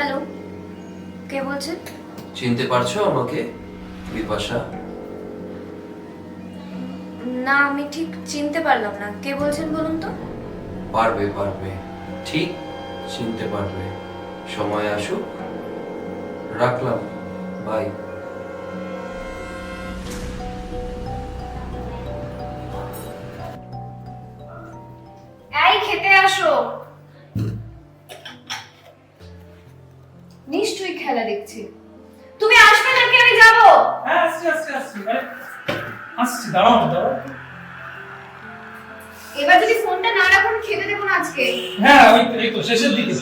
Hello, কে বলছেন? চিনতে পারছো আমাকে? বিপাশা। না, আমি ঠিক চিনতে পারলাম না। কে বলছেন বলুন তো? পারবে পারবে, ঠিক চিনতে পারবে। সময় আসুক। রাখলাম, বাই। এই খেতে আসো। নিশ্চয়ই খেলা দেখছি। তুমি আসবে নাকি আমি যাব? হ্যাঁ আসছি দাঁড়াও দাঁড়াও। এবার যদি ফোনটা না রাখুন খেতে দেবো না আজকে। হ্যাঁ ওই তো শেষের দিকে।